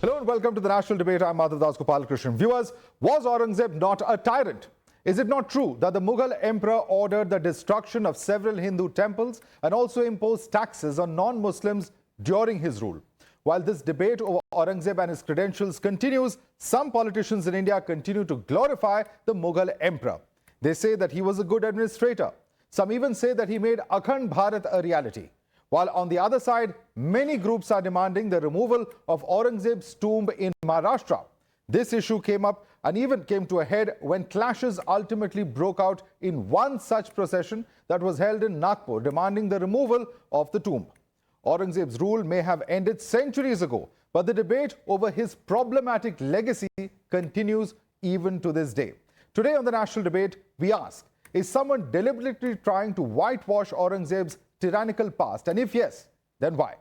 Hello and welcome to the National Debate. I'm Madhav Das Gopalakrishnan. Viewers, was Aurangzeb not a tyrant? Is it not true that the Mughal emperor ordered the destruction of several Hindu temples and also imposed taxes on non-Muslims during his rule? While this debate over Aurangzeb and his credentials continues, some politicians in India continue to glorify the Mughal emperor. They say that he was a good administrator. Some even say that he made Akhand Bharat a reality. While on the other side, many groups are demanding the removal of Aurangzeb's tomb in Maharashtra. This issue came up and even came to a head when clashes ultimately broke out in one such procession that was held in Nagpur, demanding the removal of the tomb. Aurangzeb's rule may have ended centuries ago, but the debate over his problematic legacy continues even to this day. Today on the National Debate, we ask, is someone deliberately trying to whitewash Aurangzeb's tyrannical past? And if yes, then why?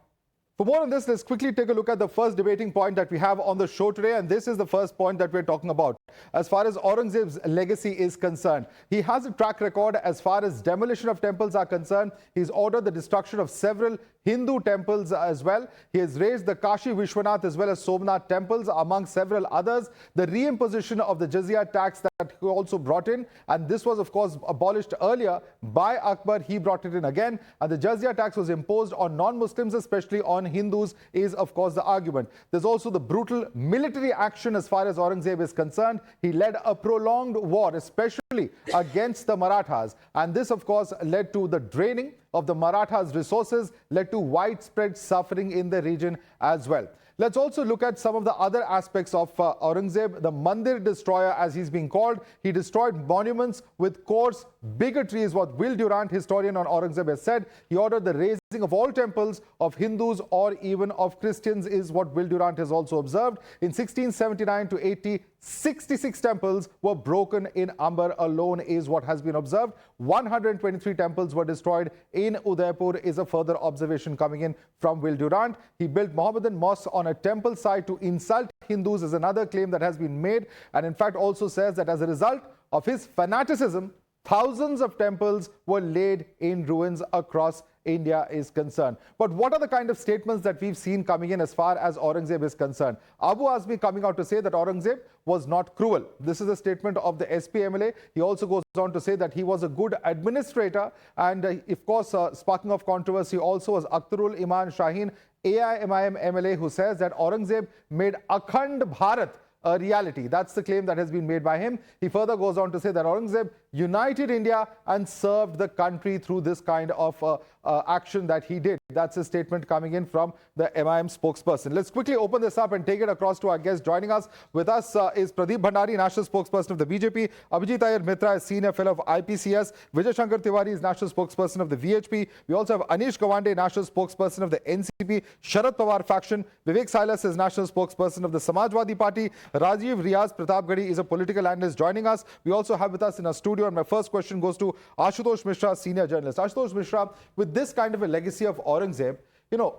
For more on this, let's quickly take a look at the first debating point that we have on the show today. And this is the first point that we're talking about. As far as Aurangzeb's legacy is concerned, he has a track record as far as demolition of temples are concerned. He's ordered the destruction of several Hindu temples as well. He has raised the Kashi Vishwanath as well as Somnath temples, among several others. The reimposition of the jizya tax that he also brought in, and this was of course abolished earlier by Akbar. He brought it in again, and the jizya tax was imposed on non-Muslims, especially on Hindus, is of course the argument. There's also the brutal military action as far as Aurangzeb is concerned. He led a prolonged war, especially against the Marathas, and this of course led to the draining of the Marathas' resources, led to widespread suffering in the region as well. Let's also look at some of the other aspects of Aurangzeb, the Mandir destroyer as he's being called. He destroyed monuments with coarse bigotry is what Will Durant, historian on Aurangzeb, has said. He ordered the razing of all temples of Hindus or even of Christians is what Will Durant has also observed. In 1679 to 80, 66 temples were broken in Amber alone is what has been observed. 123 temples were destroyed in Udaipur is a further observation coming in from Will Durant. He built Mohammedan mosques on a temple site to insult Hindus is another claim that has been made, and in fact also says that as a result of his fanaticism, thousands of temples were laid in ruins across India is concerned. But what are the kind of statements that we've seen coming in as far as Aurangzeb is concerned? Abu Azmi coming out to say that Aurangzeb was not cruel. This is a statement of the SP MLA. He also goes on to say that he was a good administrator. And of course, sparking of controversy also was Akhtarul Iman Shaheen, AIMIM MLA, who says that Aurangzeb made Akhand Bharat a reality. That's the claim that has been made by him. He further goes on to say that Aurangzeb united India and served the country through this kind of action that he did. That's a statement coming in from the MIM spokesperson. Let's quickly open this up and take it across to our guest. Joining us with us is Pradeep Bhandari, national spokesperson of the BJP. Abhijit Iyer Mitra is senior fellow of IPCS. Vijay Shankar Tiwari is national spokesperson of the VHP. We also have Anish Gawande, national spokesperson of the NCP Sharad Pawar faction. Vivek Silas is national spokesperson of the Samajwadi Party. Rajiv Riaz Pratapgadi is a political analyst joining us. We also have with us in our studio, and my first question goes to Ashutosh Mishra, senior journalist. Ashutosh Mishra, with this kind of a legacy of Aurangzeb,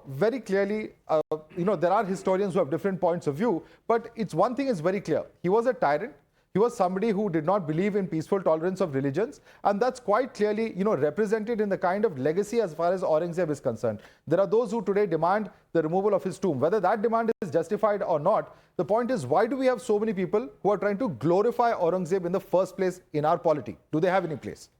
very clearly, there are historians who have different points of view, but it's one thing is very clear. He was a tyrant. He was somebody who did not believe in peaceful tolerance of religions, and that's quite clearly, represented in the kind of legacy as far as Aurangzeb is concerned. There are those who today demand the removal of his tomb. Whether that demand is justified or not, the point is, why do we have so many people who are trying to glorify Aurangzeb in the first place in our polity? Do they have any place?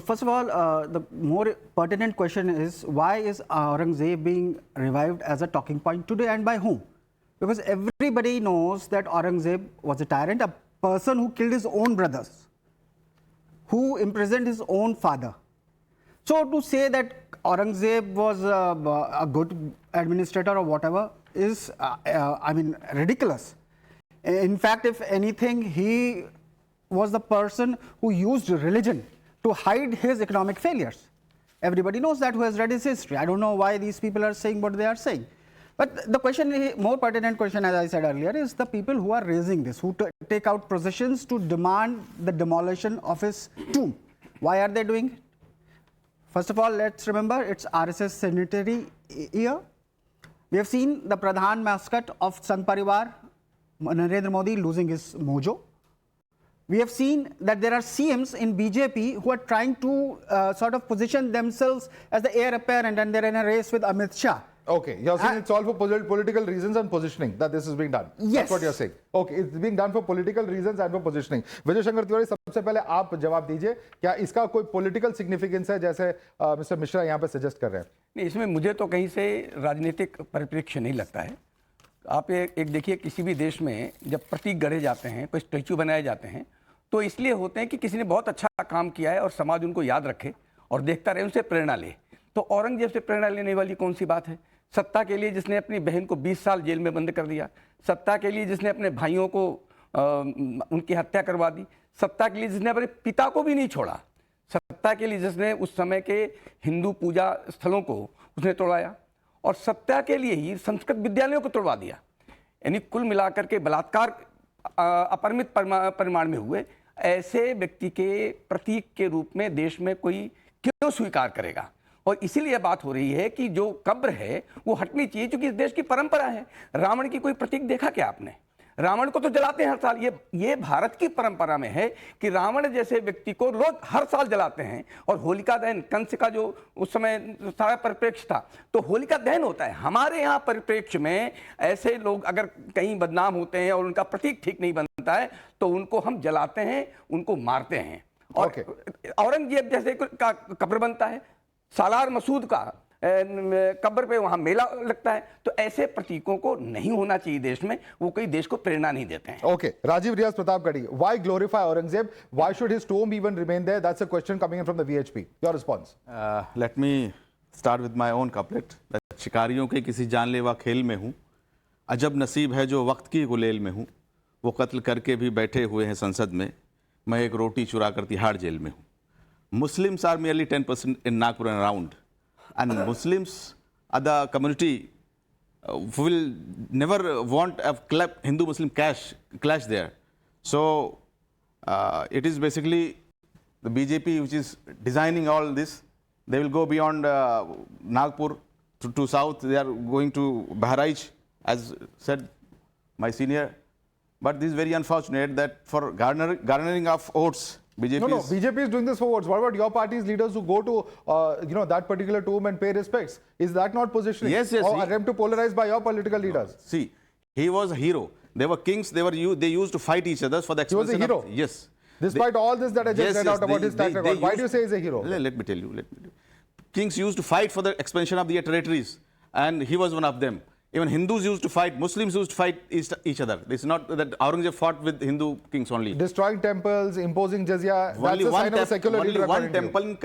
First of all, the more pertinent question is, why is Aurangzeb being revived as a talking point today, and by whom? Because everybody knows that Aurangzeb was a tyrant, a person who killed his own brothers, who imprisoned his own father. So to say that Aurangzeb was a good administrator or whatever is, ridiculous. In fact, if anything, he was the person who used religion to hide his economic failures. Everybody knows that who has read his history. I don't know why these people are saying what they are saying. But the question, more pertinent question, as I said earlier, is the people who are raising this, who take out processions to demand the demolition of his tomb. Why are they doing it? First of all, let's remember it's RSS centenary year. We have seen the Pradhan mascot of Sangh Parivar, Narendra Modi, losing his mojo. We have seen that there are CMs in BJP who are trying to sort of position themselves as the heir apparent, and they're in a race with Amit Shah. Okay, you're saying it's all for political reasons and positioning that this is being done. Yes. That's what you're saying. Okay, it's being done for political reasons and for positioning. Vijay Shankar Tiwari, सबसे पहले आप जवाब दीजिए, क्या इसका कोई political significance है जैसे मिस्टर मिश्रा यहाँ पे suggest कर रहे हैं? नहीं, इसमें मुझे तो कहीं से राजनीतिक परिप्रेक्ष्य नहीं लगता है। आप एक देखिए, किसी भी देश में जब प्रतीक गढ़े जाते हैं, कोई स्टैच्यू बनाए जाते हैं, तो इसलिए होते हैं कि किसी ने बहुत अच्छा काम किया है और समाज उनको याद रखे और देखता रहे, उनसे प्रेरणा ले। तो औरंगजेब से प्रेरणा लेने वाली कौन सी बात है? सत्ता के लिए जिसने अपनी बहन को 20 साल जेल में बंद कर दिया, सत्ता के लिए जिसने अपने भाइयों को उनकी हत्या करवा दी, सत्ता के लिए जिसने अपने पिता को भी नहीं छोड़ा, सत्ता के लिए जिसने उस समय के हिंदू पूजा स्थलों को उसने तोड़ाया, और सत्ता के लिए ही संस्कृत विद्यालयों को तोड़वा दिया। यानी कुल मिलाकर के बलात्कार अपरिमित परिमाण में हुए ऐसे व्यक्ति के प्रतीक के रूप में देश में कोई क्यों स्वीकार करेगा? और इसीलिए बात हो रही है कि जो कब्र है वो हटनी चाहिए, क्योंकि इस देश की परंपरा है। रावण की कोई प्रतीक देखा क्या आपने? रावण को तो जलाते हैं हर साल। ये भारत की परंपरा में है कि रावण जैसे व्यक्ति को रोज हर साल जलाते हैं। और होलिका दहन, कंस का जो उस समय सारा परिप्रेक्ष्य था, तो होलिका दहन होता है। हमारे यहाँ परिप्रेक्ष्य में ऐसे लोग अगर कहीं बदनाम होते हैं और उनका प्रतीक ठीक नहीं बनता है तो उनको हम जलाते हैं, उनको मारते हैं। और औरंगजेब जैसे का कब्र बनता है, सालार मसूद का कब्र पे वहां मेला लगता है, तो ऐसे प्रतीकों को नहीं होना चाहिए देश में। वो कोई देश को प्रेरणा नहीं देते हैं। Okay, Rajiv Riaz Pratapgadi, why glorify Aurangzeb? Why should his tomb even remain there? That's a question coming in from the VHP. Your response? Let me start with my own couplet. शिकारियों के किसी जानलेवा खेल में हूँ, अजब नसीब है जो वक्त की गुलेल में हूँ, वो कत्ल करके भी बैठे हुए हैं संसद में, मैं एक रोटी चुरा कर तिहाड़ जेल में हूँ. Muslims are merely 10% in Nagpur and around, and Muslims are the community who will never want a Hindu-Muslim clash there. So it is basically the BJP which is designing all this. They will go beyond Nagpur to south. They are going to Bahraich, as said my senior. But this is very unfortunate that for garnering of votes, BJP No, BJP is doing this for votes. What about your party's leaders who go to that particular tomb and pay respects? Is that not positioning? Yes. Or attempt to polarize by your political leaders? See, he was a hero. They were kings. They used to fight each other for the expansion. He was a hero? Yes. Despite all this that I just read out about his track record, why do you say he's a hero? Let me tell you. Kings used to fight for the expansion of their territories, and he was one of them. Even Hindus used to fight, Muslims used to fight each other. It's not that Aurangzeb fought with Hindu kings only. Destroying temples, imposing jizya, that's a sign of a secular leader. Only one temple in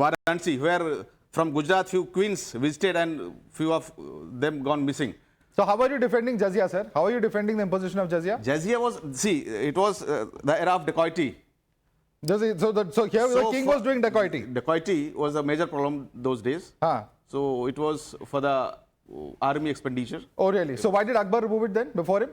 Varanasi, where from Gujarat few queens visited and few of them gone missing. So how are you defending jizya, sir? How are you defending the imposition of jizya? Jizya was, it was the era of dacoity. So here the king was doing dacoity. Dacoity was a major problem those days. So it was for the army expenditure. Oh really? So why did Akbar remove it then, before him?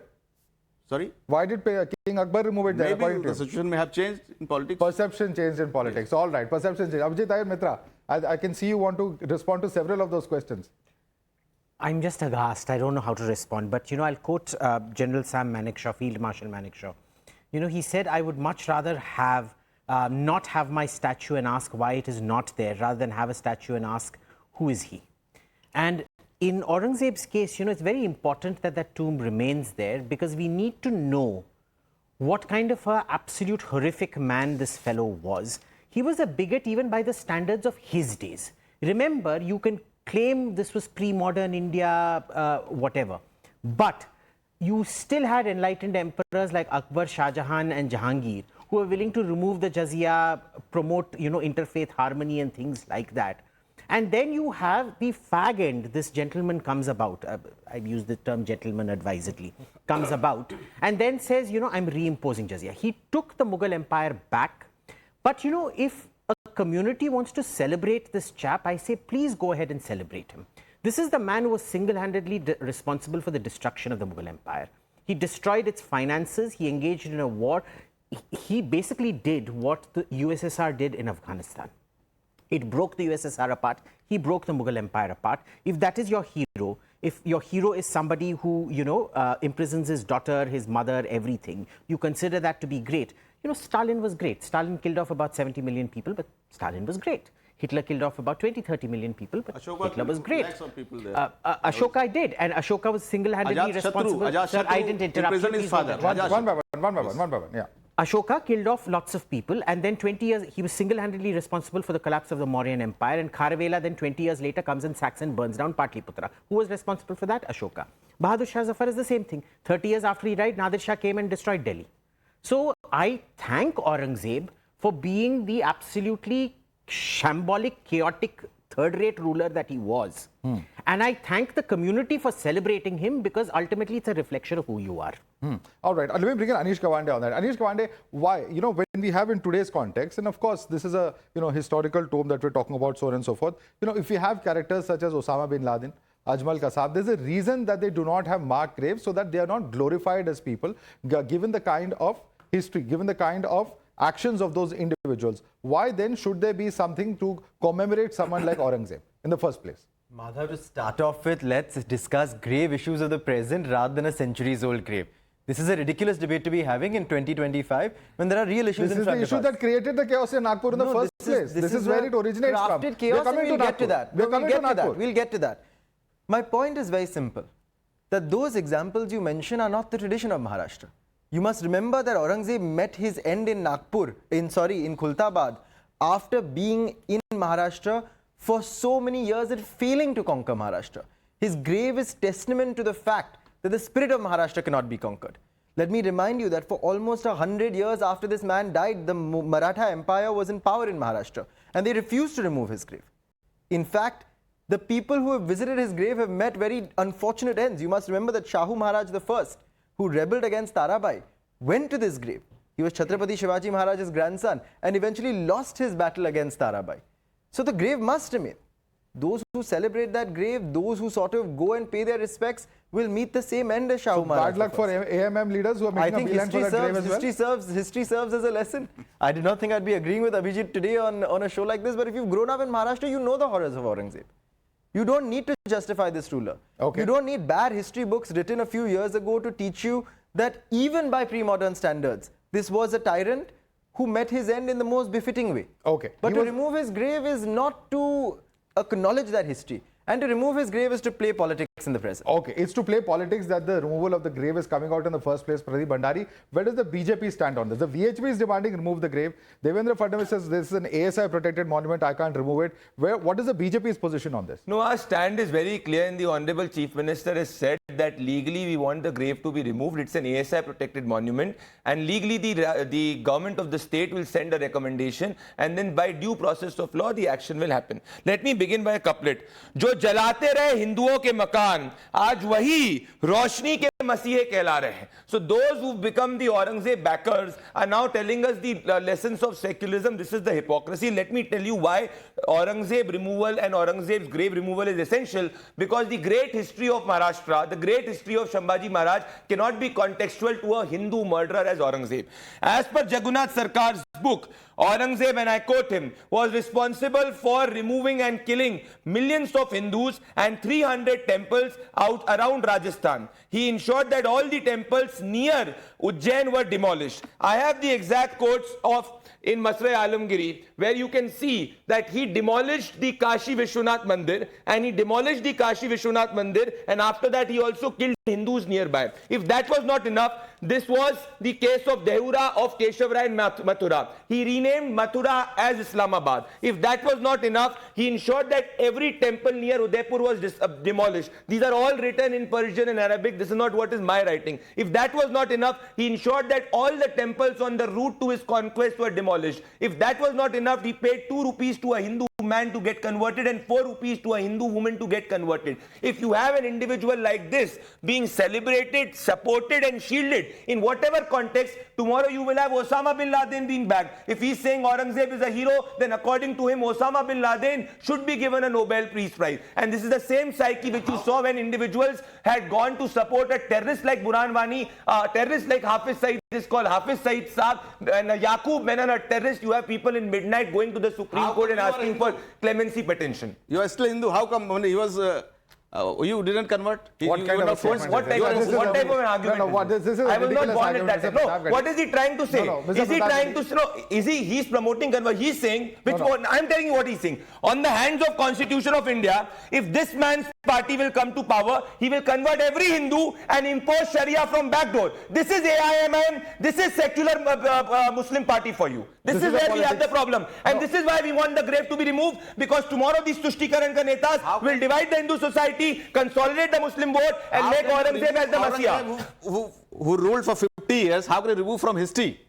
Sorry? Why did King Akbar remove it then? Maybe the situation may have changed in politics. Perception changed in politics. All right, perception changed. Abhijit Iyer Mitra, I can see you want to respond to several of those questions. I'm just aghast. I don't know how to respond. But, I'll quote General Sam Manekshaw, Field Marshal Manekshaw. He said, I would much rather have not have my statue and ask why it is not there, rather than have a statue and ask, who is he? And in Aurangzeb's case, it's very important that that tomb remains there, because we need to know what kind of an absolute horrific man this fellow was. He was a bigot even by the standards of his days. Remember, you can claim this was pre-modern India, whatever, but you still had enlightened emperors like Akbar, Shah Jahan and Jahangir who were willing to remove the jizya, promote, interfaith harmony and things like that. And then you have the fag end, this gentleman comes about, I use the term gentleman advisedly, comes about and then says, I'm reimposing jizya. He took the Mughal Empire back, but if a community wants to celebrate this chap, I say, please go ahead and celebrate him. This is the man who was single-handedly responsible for the destruction of the Mughal Empire. He destroyed its finances, he engaged in a war. He basically did what the USSR did in Afghanistan. It broke the USSR apart. He broke the Mughal Empire apart. If that is your hero, if your hero is somebody who, imprisons his daughter, his mother, everything, you consider that to be great. Stalin was great. Stalin killed off about 70 million people, but Stalin was great. Hitler killed off about 20-30 million people, but Ashoka Hitler was killed great. lakhs of people there. Ashoka did, and Ashoka was single-handedly responsible. Sir, I didn't interrupt you. imprisoned his Please hold father. on. One by one, yeah. Ashoka killed off lots of people, and then 20 years, he was single-handedly responsible for the collapse of the Mauryan Empire, and Kharavela then 20 years later comes and sacks and burns down Patliputra. Who was responsible for that? Ashoka. Bahadur Shah Zafar is the same thing. 30 years after he died, Nadir Shah came and destroyed Delhi. So I thank Aurangzeb for being the absolutely shambolic, chaotic, third-rate ruler that he was. And I thank the community for celebrating him, because ultimately it's a reflection of who you are. All right, let me bring in Anish Gawande on that. Anish Gawande, why, when we have in today's context, and of course this is a historical tome that we're talking about, so on and so forth, if we have characters such as Osama bin Laden, Ajmal Kasab, there's a reason that they do not have marked graves, so that they are not glorified as people, given the kind of history, given the kind of actions of those individuals. Why then should there be something to commemorate someone like Aurangzeb in the first place? Madhav, to start off with, let's discuss grave issues of the present rather than a centuries-old grave. This is a ridiculous debate to be having in 2025 when there are real issues in front of us. This is the issue that created the chaos in Nagpur in the first place. This is where it originates from. Crafted chaos, and we'll get to that. We'll get to that. My point is very simple, that those examples you mention are not the tradition of Maharashtra. You must remember that Aurangzeb met his end in Nagpur, in Khultabad, after being in Maharashtra for so many years and failing to conquer Maharashtra. His grave is testament to the fact that the spirit of Maharashtra cannot be conquered. Let me remind you that for almost 100 years after this man died, the Maratha Empire was in power in Maharashtra, and they refused to remove his grave. In fact, the people who have visited his grave have met very unfortunate ends. You must remember that Shahu Maharaj I, who rebelled against Tarabai, went to this grave. He was Chhatrapati Shivaji Maharaj's grandson and eventually lost his battle against Tarabai. So the grave must remain. Those who celebrate that grave, those who sort of go and pay their respects, will meet the same end as Shahu Maharaj. Bad luck for AMM leaders who are making a beeline for that grave as well. History serves as a lesson. I did not think I'd be agreeing with Abhijit today on a show like this, but if you've grown up in Maharashtra, you know the horrors of Aurangzeb. You don't need to justify this ruler. Okay. You don't need bad history books written a few years ago to teach you that even by pre-modern standards, this was a tyrant who met his end in the most befitting way. Okay. But to remove his grave is not to acknowledge that history. And to remove his grave is to play politics in the present. Okay, it's to play politics that the removal of the grave is coming out in the first place. Pradeep Bhandari, where does the BJP stand on this? The VHP is demanding remove the grave. Devendra Fadnavis says this is an ASI protected monument, I can't remove it. What is the BJP's position on this? No, our stand is very clear, and the Honorable Chief Minister has said that legally we want the grave to be removed. It's an ASI protected monument, and legally the government of the state will send a recommendation, and then by due process of law the action will happen. Let me begin by a couplet. जो जलाते रहे हिंदुओं के मकान आज वही रोशनी के मसीहे कहला रहे हैं. So those who become the Aurangzeb backers are now telling us the lessons of secularism. This is the hypocrisy. Let me tell you why Aurangzeb removal and Aurangzeb's grave removal is essential, because the great history of Maharashtra, the great history of Shambhaji Maharaj cannot be contextual to a Hindu murderer as Aurangzeb. As per Jagannath Sarkar's book, Aurangzeb, and I quote him, was responsible for removing and killing millions of Hindus and 300 temples out around Rajasthan. He ensured that all the temples near Ujjain were demolished. I have the exact quotes in Masrai Alamgiri, where you can see that he demolished the Kashi Vishwanath Mandir, and he demolished the Kashi Vishwanath Mandir, and after that he also killed Hindus nearby. If that was not enough, this was the case of Dehura of Keshavrai in Mathura. He renamed Mathura as Islamabad. If that was not enough, he ensured that every temple near Udaipur was demolished. These are all written in Persian and Arabic. This is not what is my writing. If that was not enough, he ensured that all the temples on the route to his conquest were demolished. If that was not enough, he paid 2 rupees to a Hindu man to get converted and 4 rupees to a Hindu woman to get converted. If you have an individual like this being celebrated, supported and shielded in whatever context, tomorrow you will have Osama bin Laden being backed. If he's saying Aurangzeb is a hero, then according to him Osama bin Laden should be given a Nobel Peace Prize. And this is the same psyche which you saw when individuals had gone to support a terrorist like Burhan Wani, terrorist like Hafiz Saeed is called Hafiz Saeed Saab, and Yaqub Menon, a terrorist. You have people in midnight going to the Supreme Court and asking for clemency petition. You are still Hindu. How come when he was You didn't convert? What kind of a statement What type of an argument? No, what, this is a I was not ridiculous born at argument, that Mr. time. No, Pratap what Gadge. is he trying to say? No, Mr. Is he Pratap trying Gadge. to no? He's promoting convert? He's saying which one? I'm telling you what he's saying. On the hands of Constitution of India, if this man's party will come to power, he will convert every Hindu and impose Sharia from back door. This is AIMM. This is secular Muslim party for you. This is where we have the problem, and this is why we want the grave to be removed, because tomorrow these Tushtikarn ka netas will divide the Hindu society, consolidate the Muslim vote, and make Aurangzeb as the Messiah. Who ruled for 50 years, how can you remove from history?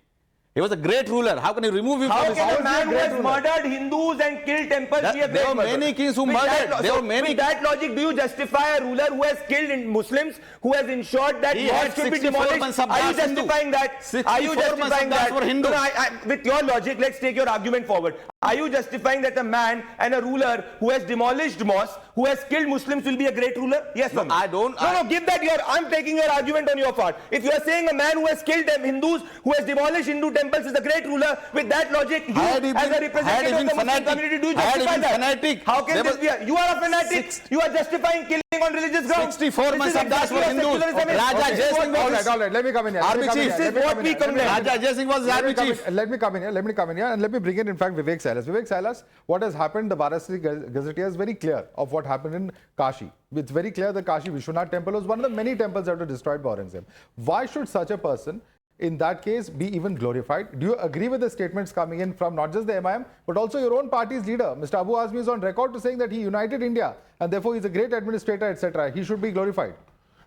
He was a great ruler. How can you remove him How from can history? a man who has murdered Hindus and killed temples be a great There were murderer? many kings who With murdered. that, There were many. With that logic, do you justify a ruler who has killed Muslims, who has ensured that He mosques had should be 64 demolished? Mansabdars Are you Hindu. justifying that? 64 Are you justifying Mansabdars that? were Hindu. No, with your logic, let's take your argument forward. Are you justifying that a man and a ruler who has demolished mosques, who has killed Muslims, will be a great ruler? Yes or no? I don't. No, give that your. I'm taking your argument on your part. If you are saying a man who has killed Hindus, who has demolished Hindu temples, is a great ruler, with that logic, you as a representative of the Muslim community, do you justify that? Fanatic. How can this be? You are a fanatic. You are justifying killing on religious grounds. 64 Mansabdars were Hindus. Raja Jai Singh was All right, let me come in here. Army chief. This is what we condemn. Raja Jai Singh was the army chief. Let me come in here, and let me bring in fact, Vivek Silas. Vivek Silas, what has happened, the Varasi Gazetteer is very clear of what happened in Kashi. It's very clear that Kashi Vishwanath temple was one of the many temples that were destroyed by Aurangzeb. Why should such a person, in that case, be even glorified? Do you agree with the statements coming in from not just the MIM, but also your own party's leader? Mr. Abu Azmi is on record to saying that he united India, and therefore he's a great administrator, etc. He should be glorified.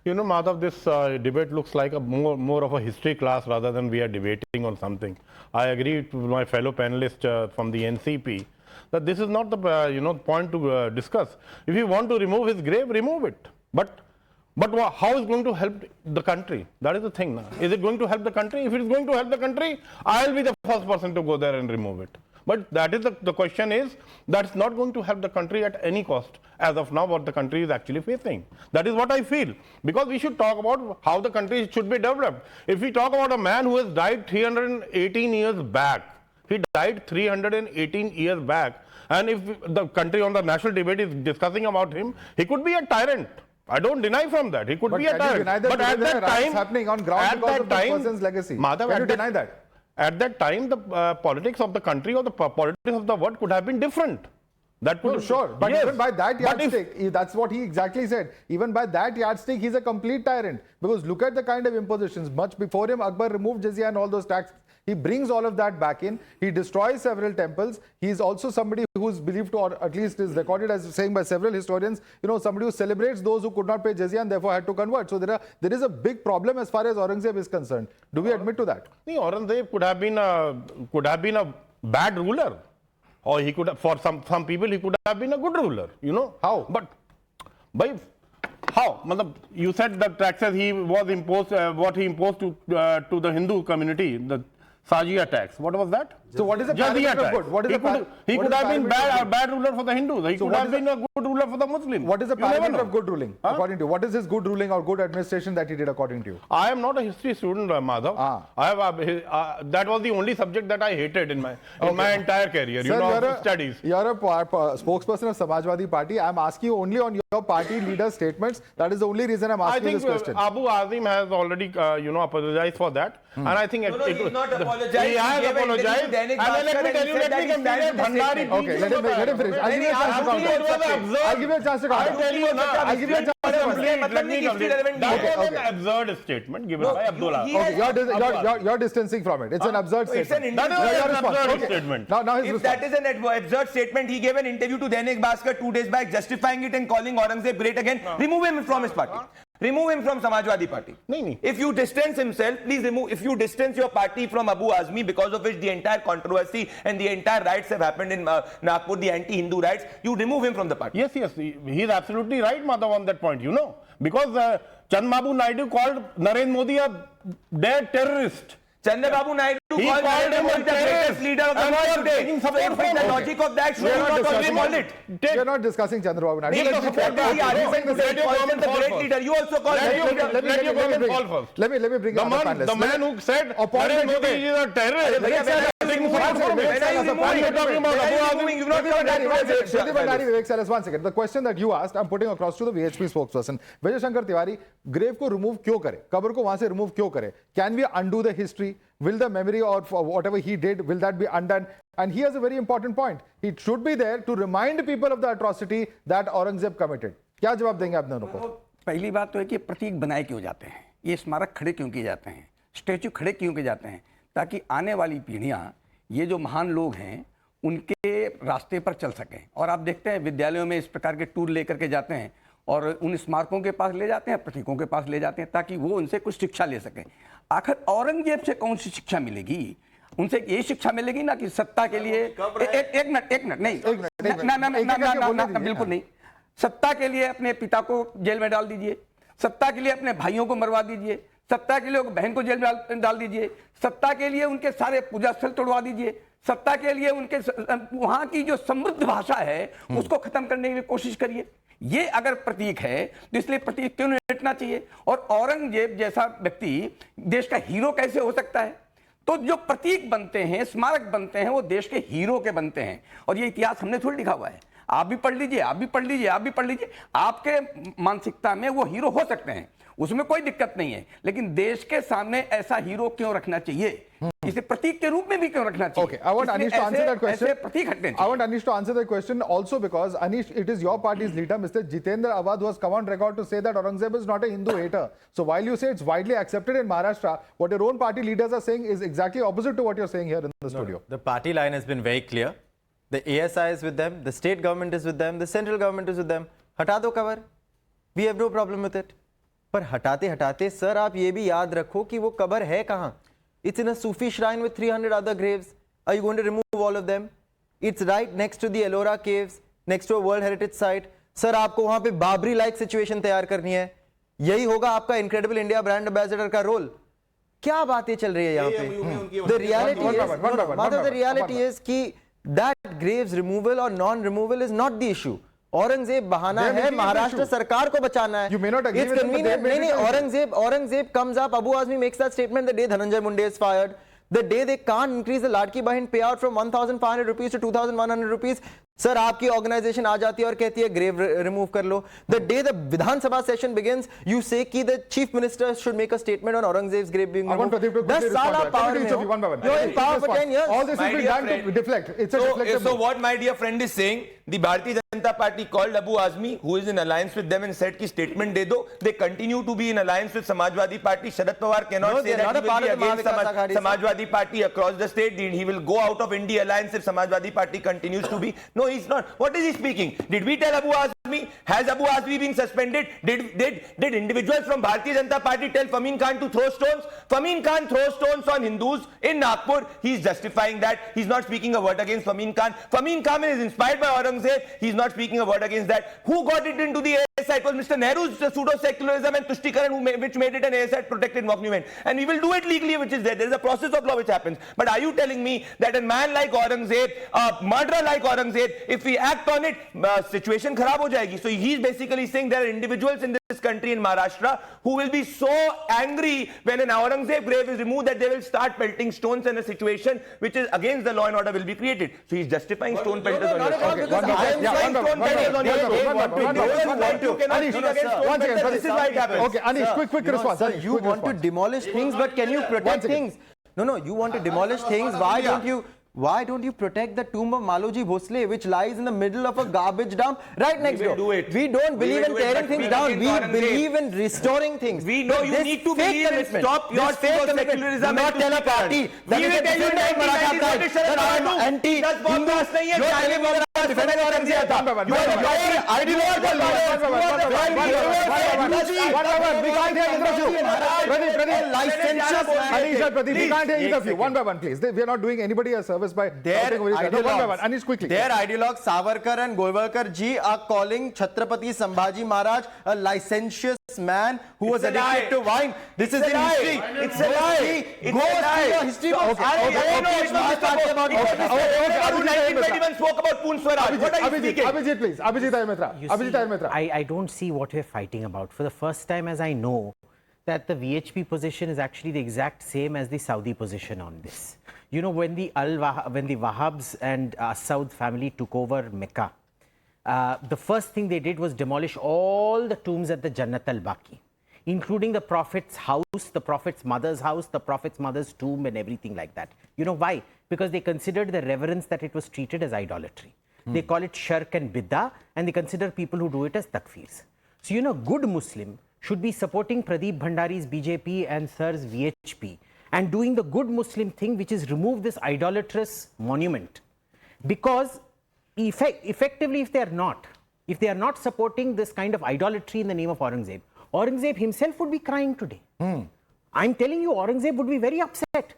You know, Madhav, this debate looks like a more of a history class rather than we are debating on something. I agree with my fellow panelist from the NCP that this is not the point to discuss. If you want to remove his grave, remove it. But how is it going to help the country? That is the thing now. Is it going to help the country? If it is going to help the country, I'll be the first person to go there and remove it. But that is the question is, that's not going to help the country at any cost. As of now, what the country is actually facing. That is what I feel. Because we should talk about how the country should be developed. If we talk about a man who has died 318 years back, he died 318 years back, and if the country on the national debate is discussing about him, he could be a tyrant. I don't deny from that. He could be a tyrant. But at that time, happening on ground because of the person's legacy. Madhav, can you deny that? At that time, the politics of the country or the politics of the world could have been different. That could sure, but yes. even by that yardstick, that's what he exactly said. Even by that yardstick, he's a complete tyrant. Because look at the kind of impositions. Much before him, Akbar removed jizya and all those taxes. He brings all of that back in. He destroys several temples. He is also somebody who is believed to, or at least is recorded as saying by several historians, somebody who celebrates those who could not pay jizya and therefore had to convert. So there is a big problem as far as Aurangzeb is concerned. Do we admit to that? Aurangzeb could have been a bad ruler. Or he could have, for some people, he could have been a good ruler, How? But how? You said that taxes he was imposed, what he imposed to the Hindu community, the Sajia tax. What was that? So what is the parameter of good? What is He could have been a bad ruler for the Hindus. He could have been a good ruler for the Muslims. What is the parameter of good ruling, according to you? What is his good ruling or good administration that he did, according to you? I am not a history student, Madhav. That was the only subject that I hated in my entire career, Sir, studies. You're a spokesperson of Samajwadi Party. I'm asking you only on your party leader statements. That is the only reason I'm asking this question. Abu Azim has already, apologized for that. And I think he's not apologized. He has apologized. And let me tell you, Bhandari. Okay, let him finish. I'll give you a chance to counter. I'll give you a chance to counter. I'll give you a chance to complete. Let me complete. That was an absurd statement given by Abdullah. Okay, you're distancing from it. It's an absurd statement. That is an absurd statement. Now his If that is an absurd statement, he gave an interview to Dainik Bhaskar 2 days back justifying it and calling Aurangzeb great again. Remove him from his party. Remove him from Samajwadi Party. If you distance himself, please remove. If you distance your party from Abu Azmi, because of which the entire controversy and the entire riots have happened in Nagpur, the anti-Hindu riots, you remove him from the party. Yes, he is absolutely right, Madhav, on that point. Because Chandrababu Naidu called Narendra Modi a dead terrorist. Chandrababu Naidu called Narendra Modi the greatest leader of the world today. So if the logic of that should not call it. We're not discussing Chandrababu Naidu. The great leader. You also call Let me bring the man who said Narendra Modi is a terrorist. One second. The question that you asked, I'm putting across to the VHP spokesperson. Vijay Shankar Tiwari, grave को remove क्यों करे? कब्र को वहाँ से remove क्यों करे? Can we undo the history? Will the memory or whatever he did, will that be undone? And he has a very important point. He should be there to remind people of the atrocity that Aurangzeb committed. क्या जवाब देंगे आप दोनों को? पहली बात तो है कि प्रतीक बनाए क्यों जाते हैं, ये स्मारक खड़े क्यों किए जाते हैं, स्टैचू खड़े क्यों किए जाते हैं, ताकि आने वाली पीढ़ियां ये जो महान लोग हैं उनके रास्ते पर चल सकें। और आप देखते हैं विद्यालयों में इस प्रकार के टूर लेकर के जाते हैं और उन स्मारकों के पास ले जाते हैं, प्रतीकों के पास ले जाते हैं, ताकि वो उनसे कुछ शिक्षा ले सकें। आखिर औरंगजेब से कौन सी शिक्षा मिलेगी? उनसे ये शिक्षा मिलेगी ना कि सत्ता के लिए एक मिनट नहीं, बिल्कुल नहीं। सत्ता के लिए अपने पिता को जेल में डाल दीजिए, सत्ता के लिए अपने भाइयों को मरवा दीजिए, सत्ता के लिए बहन को जेल में डाल दीजिए, सत्ता के लिए उनके सारे पूजा स्थल तोड़वा दीजिए, सत्ता के लिए उनके वहां की जो समृद्ध भाषा है उसको खत्म करने की कोशिश करिए। ये अगर प्रतीक है तो इसलिए प्रतीक क्यों नहीं हटना चाहिए? और औरंगजेब जैसा व्यक्ति देश का हीरो कैसे हो सकता है? तो जो प्रतीक बनते हैं, स्मारक बनते हैं, वो देश के हीरो के बनते हैं। और ये इतिहास हमने थोड़ी लिखा हुआ है, आप भी पढ़ लीजिए, आप भी पढ़ लीजिए, आप भी पढ़ लीजिए। आपके मानसिकता में वो हीरो हो सकते हैं, उसमें कोई दिक्कत नहीं है, लेकिन देश के सामने ऐसा हीरो क्यों रखना चाहिए? इसे प्रतीक के रूप में भी क्यों रखना चाहिए? Okay, I want Anish to answer that question. प्रतीक हटने चाहिए। I want Anish to answer that question also because Anish, it is your party's leader, Mr. Jitendra Awadh, who has come on record to say that Aurangzeb is not a Hindu hater. So while you say it's widely accepted in Maharashtra, what your own party leaders are saying is exactly opposite to what you're saying here in the studio. The party line has been very clear. The ASI is with them, the state government is with them, the central government is with them. हटा दो cover, we have no problem with it. पर हटाते हटाते sir आप ये भी याद रखो कि वो कबर है कहाँ? It's in a Sufi shrine with 300 other graves. Are you going to remove all of them? It's right next to the Ellora caves, next to a World Heritage site. Sir आपको वहाँ पे Babri like situation तैयार करनी है, यही होगा आपका incredible India brand ambassador का रोल। क्या बातें चल रही है यहाँ पे? The reality is कि that graves removal or non-removal is not the issue. Aurangzeb बहाना है, महाराष्ट्र सरकार को बचाना है। You may not agree it's with them, but convenient. they made नहीं, Aurangzeb comes up, Abu Azmi makes that statement the day Dhananjay Munde is fired, the day they can't increase the Ladki Bahin payout from 1,500 rupees to 2,100 rupees. Sir आपकी organisation आ जाती है और कहती है grave remove कर लो। The day the Vidhan Sabha session begins you say कि the chief minister should make a statement on Aurangzeb's grave being removed. 10 साल आप पावर में हो, you are in power for 10 years. All this is being done to deflect. It's a deflective. So what my dear friend is saying, the Bharatiya Janata Party called Abu Azmi, who is in alliance with them, and said कि statement दे दो. They continue to be in alliance with Samajwadi Party. Sharad Pawar cannot say that he will be against Samajwadi Party across the state. He will go out of India alliance if Samajwadi Party continues to be. No, he's not. What is he speaking? Did we tell Abu Azmi? Has Abu Azmi been suspended? Did individuals from Bharatiya Janata Party tell Famin Khan to throw stones? Famin Khan throws stones on Hindus in Nagpur. He's justifying that. He's not speaking a word against Famin Khan. Famin Khan is inspired by Aurangzeb. He's not speaking a word against that. Who got it into the ASI? It was Mr. Nehru's pseudo-secularism and Tushtikaran which made it an ASI protected monument. And we will do it legally, which is there. There is a process of law which happens. But are you telling me that a man like Aurangzeb, a murderer like Aurangzeb, if we act on it, situation kharab ho jayegi? So he's basically saying there are individuals in this country, in Maharashtra, who will be so angry when an Aurangzeb grave is removed that they will start pelting stones, and a situation which is against the law and order will be created. So he's justifying stone pelters on your show. This is why it happens. Okay, Anish, quick response. Sir, you want to demolish things, but can you protect things? No, you want to demolish things. Why don't you protect the tomb of Maloji Bhosle, which lies in the middle of a garbage dump right next door? We don't believe in tearing things down. We believe in restoring things. We know you need to believe and stop your secularism. Not tell a party that is a descendant of Maratha pride that I am anti-Hindu. You are defending Aurangzeb. You are the ideological We can't hear either of you. Pradeep, we can't hear either of you. One by one, please. We are not doing anybody a service by their ideologues, Anish, quickly. Their ideologues, Savarkar and Golwalkar ji, are calling Chhatrapati Shambhaji Maharaj a licentious man who was addicted to wine. This is in history. It's a lie. Go through the history books. Everyone spoke about Poon Swaraj. What are you speaking? Abhijit, please. Abhijit Iyer Mitra. I don't see what we're fighting about. For the first time, as I know, that the VHP position is actually the exact same as the Saudi position on this. You know, when the Wahhabs and Saud family took over Mecca, the first thing they did was demolish all the tombs at the Jannat al-Baqi, including the Prophet's house, the Prophet's mother's house, the Prophet's mother's tomb and everything like that. You know why? Because they considered the reverence that it was treated as idolatry. They call it shirk and bid'ah, and they consider people who do it as takfirs. So, you know, good Muslim should be supporting Pradeep Bhandari's BJP and Sir's VHP and doing the good Muslim thing, which is remove this idolatrous monument. Because effectively, if they are not supporting this kind of idolatry in the name of Aurangzeb, Aurangzeb himself would be crying today. I'm telling you, Aurangzeb would be very upset.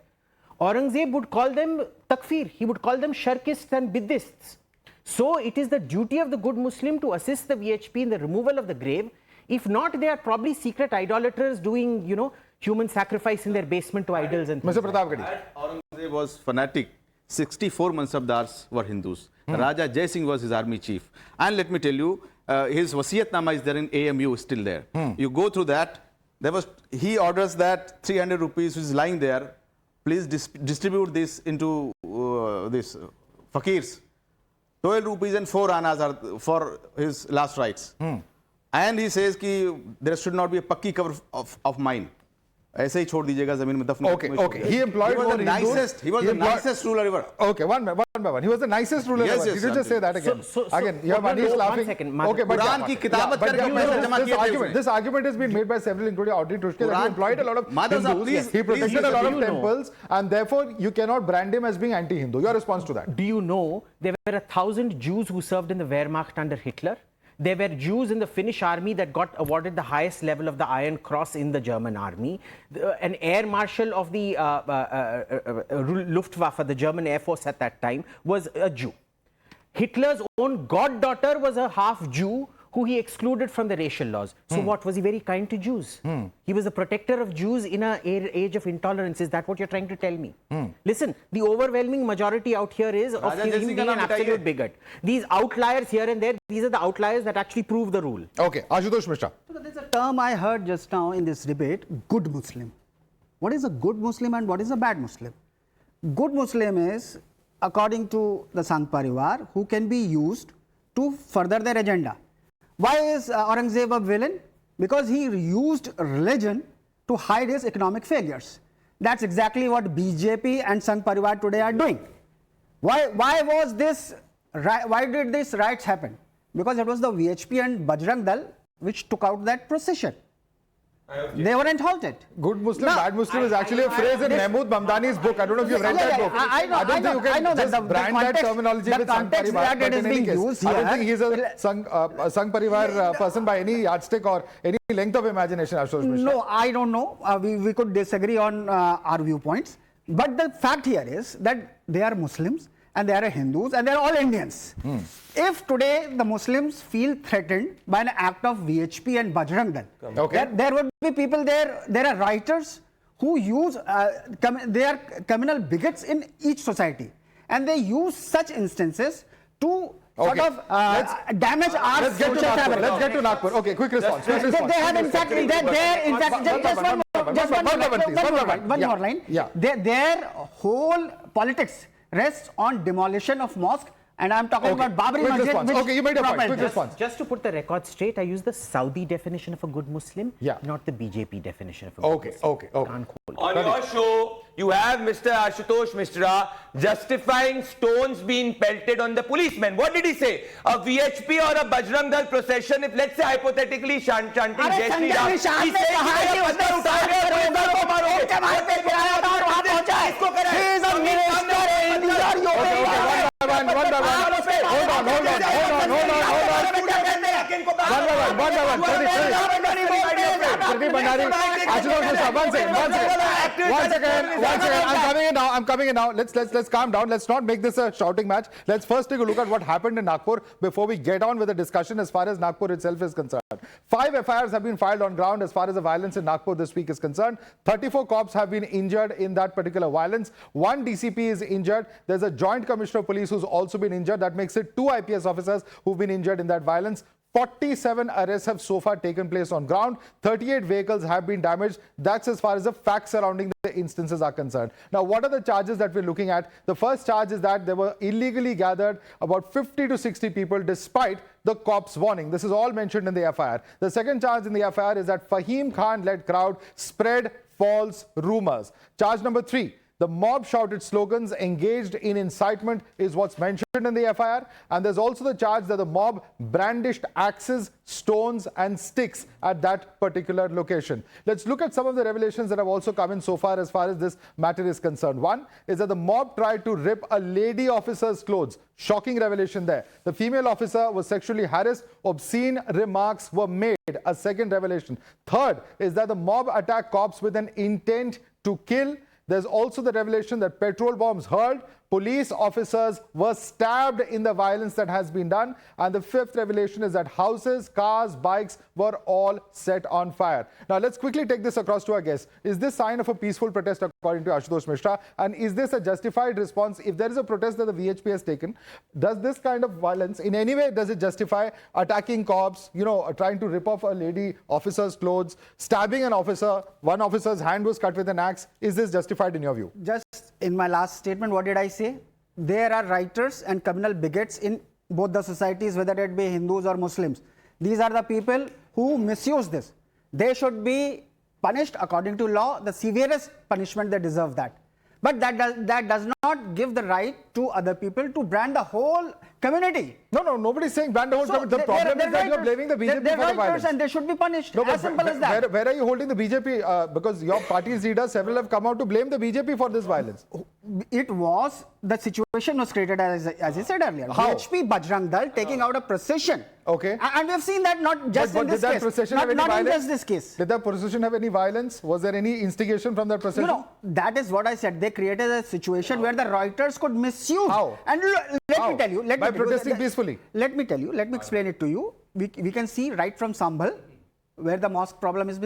Aurangzeb would call them takfir. He would call them shirkists and biddists. So it is the duty of the good Muslim to assist the VHP in the removal of the grave. If not, they are probably secret idolaters doing, you know, human sacrifice in their basement to idols and things. Mr. Pratapgarhi. Aurangzeb was fanatic. 64 Mansabdars were Hindus. Raja Jai Singh was his army chief. And let me tell you, his Wasiyatnama is there in AMU, still there. You go through that. He orders that 300 rupees which is lying there, please distribute this into this fakirs. 12 rupees and 4 annas are for his last rites. And he says that there should not be a pakki cover of mine. ऐसे ही छोड़ दीजिएगा जमीन में दफन. Okay. He employed more Hindus. He was the nicest ruler ever. Okay, one by one. He was the nicest ruler ever. Did you just say that again? Again, your money is laughing. 1 second. Okay, but Quran की किताबत करके पैसे जमा किए थे उसने. This argument has been made by several, including Audrey Tushke, that he employed a lot of Hindus. He protected a lot of temples, and therefore you cannot brand him as being anti-Hindu. Your response to that? Do you know there were 1,000 Jews who served in the Wehrmacht under Hitler? There were Jews in the Finnish army that got awarded the highest level of the Iron Cross in the German army. An air marshal of the Luftwaffe, the German Air Force at that time, was a Jew. Hitler's own goddaughter was a half Jew who he excluded from the racial laws. So what, was he very kind to Jews? He was a protector of Jews in an age of intolerance. Is that what you're trying to tell me? Listen, the overwhelming majority out here is of him being an absolute bigot. These outliers here and there, these are the outliers that actually prove the rule. Okay, Ashutosh Mishra. So there's a term I heard just now in this debate, good Muslim. What is a good Muslim and what is a bad Muslim? Good Muslim is, according to the Sangh Parivar, who can be used to further their agenda. Why is Aurangzeb a villain? Because he used religion to hide his economic failures. That's exactly what BJP and Sangh Parivar today are doing. Why did this riots happen? Because it was the VHP and Bajrang Dal which took out that procession. They weren't halted. Good Muslim, bad Muslim is actually a phrase in Mahmood Mamdani's book. I don't know if you've read that book. I don't think you can just brand that terminology with Sangh Parivar. That it is being used I don't think he's a Sangh Parivar person by any yardstick or any length of imagination, Ashutosh Mishra. No, I don't know. We could disagree on our viewpoints. But the fact here is that they are Muslims and they are Hindus and they are all Indians. If today the Muslims feel threatened by an act of VHP and Bajrang Dal, there would be people there are writers who use, they are communal bigots in each society, and they use such instances to sort of damage our social fabric. Let's get to Nagpur. Okay, quick response. They had in fact, just one more line. Their whole politics rests on demolition of mosque, and I'm talking about Babri Masjid. Okay, you made a point. Quick response. Just to put the record straight, I use the Saudi definition of a good Muslim, not the BJP definition of a good Muslim. Okay. On your show, you have Mr. Ashutosh Mishra justifying stones being pelted on the policemen. What did he say? A VHP or a Bajrang Dal procession, if let's say hypothetically chanting Jai Shri Ram, he says I'm coming in now. Let's calm down. Let's not make this a shouting match. Let's first take a look at what happened in Nagpur before we get on with the discussion as far as Nagpur itself is concerned. 5 FIRs have been filed on ground as far as the violence in Nagpur this week is concerned. 34 cops have been injured in that particular violence. 1 DCP is injured. There's a joint commissioner of police who's also been injured. That makes it 2 IPS officers who've been injured in that violence. 47 arrests have so far taken place on ground. 38 vehicles have been damaged. That's as far as the facts surrounding the instances are concerned. Now, what are the charges that we're looking at? The first charge is that there were illegally gathered about 50 to 60 people despite the cops' warning. This is all mentioned in the FIR. The second charge in the FIR is that Fahim Khan-led crowd spread false rumors. Charge number 3. The mob shouted slogans, engaged in incitement is what's mentioned in the FIR. And there's also the charge that the mob brandished axes, stones and sticks at that particular location. Let's look at some of the revelations that have also come in so far as this matter is concerned. One is that the mob tried to rip a lady officer's clothes. Shocking revelation there. The female officer was sexually harassed. Obscene remarks were made. A second revelation. Third is that the mob attacked cops with an intent to kill. There's also the revelation that petrol bombs hurled, police officers were stabbed in the violence that has been done. And the fifth revelation is that houses, cars, bikes were all set on fire. Now, let's quickly take this across to our guests. Is this sign of a peaceful protest according to Ashutosh Mishra? And is this a justified response? If there is a protest that the VHP has taken, does this kind of violence in any way, does it justify attacking cops, trying to rip off a lady officer's clothes, stabbing an officer, one officer's hand was cut with an axe? Is this justified in your view? Just in my last statement, what did I say? There are rioters and communal bigots in both the societies, whether it be Hindus or Muslims. These are the people who misuse this. They should be punished according to law, the severest punishment. They deserve that. But that does not give the right to other people to brand the whole community. No, nobody's saying brand the whole community. The problem is that you're blaming the BJP for the violence. And they should be punished. No, as simple as that. Where are you holding the BJP? Because your party's leaders, several have come out to blame the BJP for this violence. It was, the situation was created as I said earlier. How? VHP Bajrang Dal taking out a procession. Okay. And we have seen that not just in this case. Not in just this case. Did that procession have any violence? Was there any instigation from that procession? That is what I said. They created a situation where the rioters could misuse. How? And let me tell you. By protesting peacefully. Let me tell you. Let me explain it to you. We can see right from Sambhal, where the mosque problem is.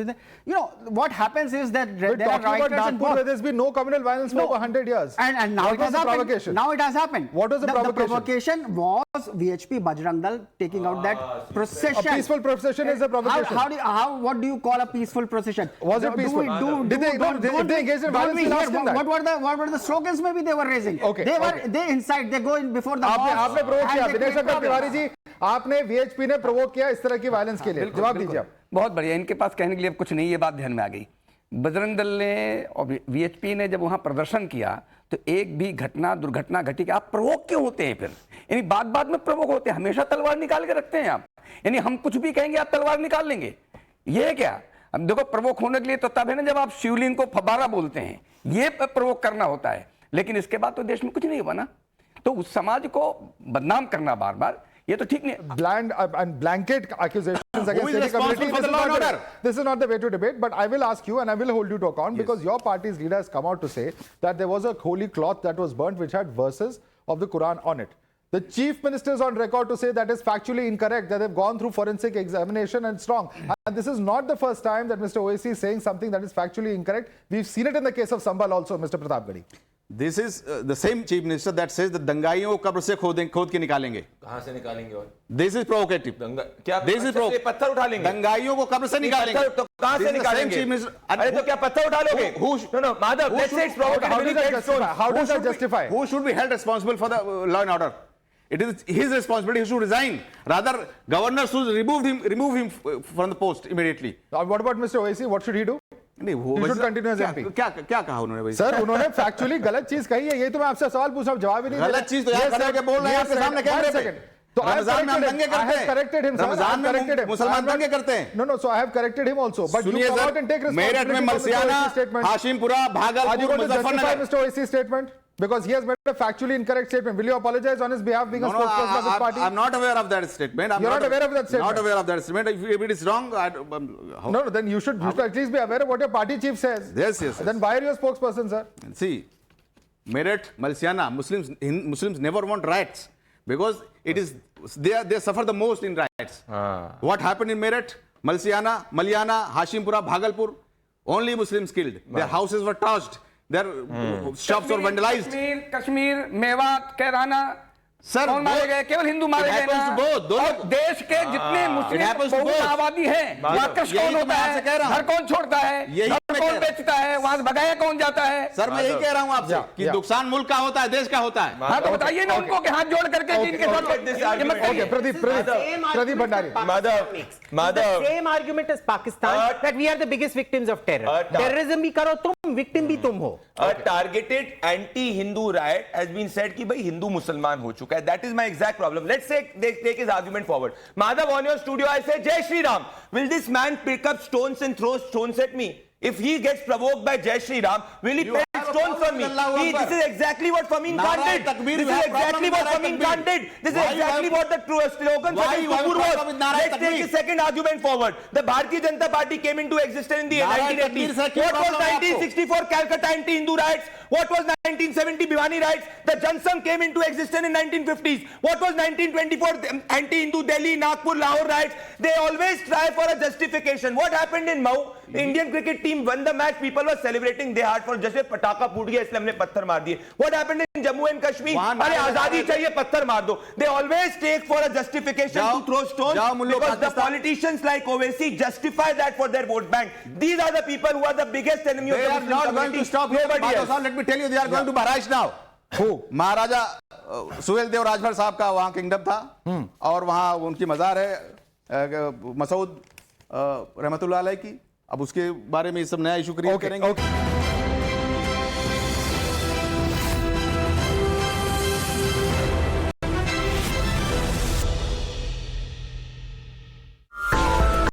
What happens is that there are rioters about Nagpur, where there's been no communal violence for over 100 years. And now it has happened. Now it has happened. What was the provocation? The provocation was VHP Bajrang Dal taking out that procession. A peaceful procession is a provocation. What do you call a peaceful procession? Was it peaceful? Did they engage in violence? What were the slogans maybe they were raising? Okay. They inside, they go in before the mosque. आपने provoke किया, विनय शंकर तिवारी जी, आपने VHP ने provoke किया इस तरह की violence के लिए. जवाब दीजिए आप. बहुत बढ़िया. इनके पास कहने के लिए अब कुछ नहीं, ये बात ध्यान में आ गई. बजरंग दल ने और VHP ने जब वहां प्रदर्शन किया तो एक भी दुर्घटना घटी. आप प्रवोक क्यों होते हैं फिर? यानी बात में प्रवोक होते हैं, हमेशा तलवार निकाल के रखते हैं आप. यानी हम कुछ भी कहेंगे आप तलवार निकाल लेंगे. ये क्या? अब देखो, प्रवोक होने के लिए तो तब है ना जब आप शिवलिंग को फब्बारा बोलते हैं, ये प्रवोक करना होता है. लेकिन इसके बाद तो देश में कुछ नहीं बना. तो उस समाज को बदनाम करना बार बार, ये तो ठीक नहीं. Bland and blanket accusations against any community. This is not the way to debate. But I will ask you, and I will hold you to account, because your party's leader has come out to say that there was a holy cloth that was burnt which had verses of the Quran on it. The chief minister is on record to say that is factually incorrect, that they've gone through forensic examination and strong. And this is not the first time that Mr. OAC is saying something that is factually incorrect. We've seen it in the case of Sambhal also, Mr. Pratapgarhi. This is the same chief minister that says that दंगाइयों को कब्र से खोद के निकालेंगे. कहां से निकालेंगे? और This is provocative. क्या This is पत्थर उठा लेंगे? दंगाइयों को कब्र से निकालेंगे. तो कहां से निकालेंगे? अरे तो क्या पत्थर उठा लोगे? No, Madhav, let's say it's provocative. How does that justify? Who should be held responsible for the law and order? It is his responsibility. He should resign. Rather, governor should remove him from the post immediately. What about Mr. OAC? What should he do? नहीं, He should continue as MP. क्या कहा उन्होंने भाई? Sir, उन्होंने factually गलत चीज कही है. ये तो मैं आपसे सवाल पूछ रहा हूं, जवाब ही नहीं. गलत चीज तो यार करके बोल रहे हैं आपके सामने कैमरे पे. तो रमजान में हम दंगे करते हैं. corrected him, sir. रमजान में मुसलमान दंगे करते हैं. No, so I have corrected him also. But you come out and take responsibility. Meerut में Maliana, Hashimpura, Bhagalpur, Muzaffarnagar. Mr. OAC's statement? Because he has made a factually incorrect statement. Will you apologize on his behalf, being a spokesperson of his party? I'm not aware of that statement. You're not aware of that statement? Not aware of that statement. If it is wrong, no, then you should at least be aware of what your party chief says. Yes. Then why are you a spokesperson, sir? See, Meerut, Malsiana, Muslims never want riots because it is they suffer the most in riots. What happened in Meerut, Malsiana, Malyana, Hashimpura, Bhagalpur? Only Muslims killed. Their houses were torched. Their shops were vandalized. Kashmir, Mewat, Kairana, sir, कौन मारे गए? केवल हिंदू मारे गए ना? और देश के जितने मुस्लिम बहुल आबादी है, वहाँ कष्ट कौन होता है? घर कौन छोड़ता है? घर कौन बेचता है? वहाँ से भगाया कौन जाता है? सर, मैं यही कह रहा हूँ आपसे कि नुकसान मुल्क का होता है, देश का होता है। हाँ, तो बताइए ना उनको कि हाथ जोड़ करके इनके साथ Pradeep Bhandari, The same argument as Pakistan that we are the biggest victims of terror. Terrorism भी करो तुम, victim भी तुम हो. A targeted anti-Hindu riot has been said कि भाई हिंदू मुसलमान हो चुका है. That is my exact problem. Let's say take his argument forward. Madhav, on your studio, I say, Jai Shri Ram. Will this man pick up stones and throw stones at me? If he gets provoked by Jai Shri Ram, will he put stones on me? This is exactly what Famin Khan did. This is exactly what Famin Khan did. This is exactly what the slogan for Nagpur was. Let's take the second argument forward. The Bharatiya Janata Party came into existence in the 1980s. What was 1964 Calcutta anti-Hindu riots? What was 1970 Bhiwani riots? The Jansangh came into existence in 1950s. What was 1924 anti-Hindu Delhi, Nagpur, Lahore riots? They always try for a justification. What happened in Mau? Indian cricket team won the match. People were celebrating. They had for just पटाखा फूट गया इसलिए हमने पत्थर मार दिए. What happened in Jammu and Kashmir? अरे आजादी चाहिए, पत्थर मार दो. They always take for a justification to throw stones because the politicians like Owaisi justify that for their vote bank. These are the people who are the biggest enemy of the Muslim community. They are not going to stop here. Let me tell you, they are going to Bahraich now. Who? महाराजा सुहेलदेव राजभर साहब का वहाँ kingdom था और वहाँ उनकी मजार है मसूद रहमतुल्लाह अलैह की. अब उसके बारे में ये सब नया इशू क्रिएट करेंगे.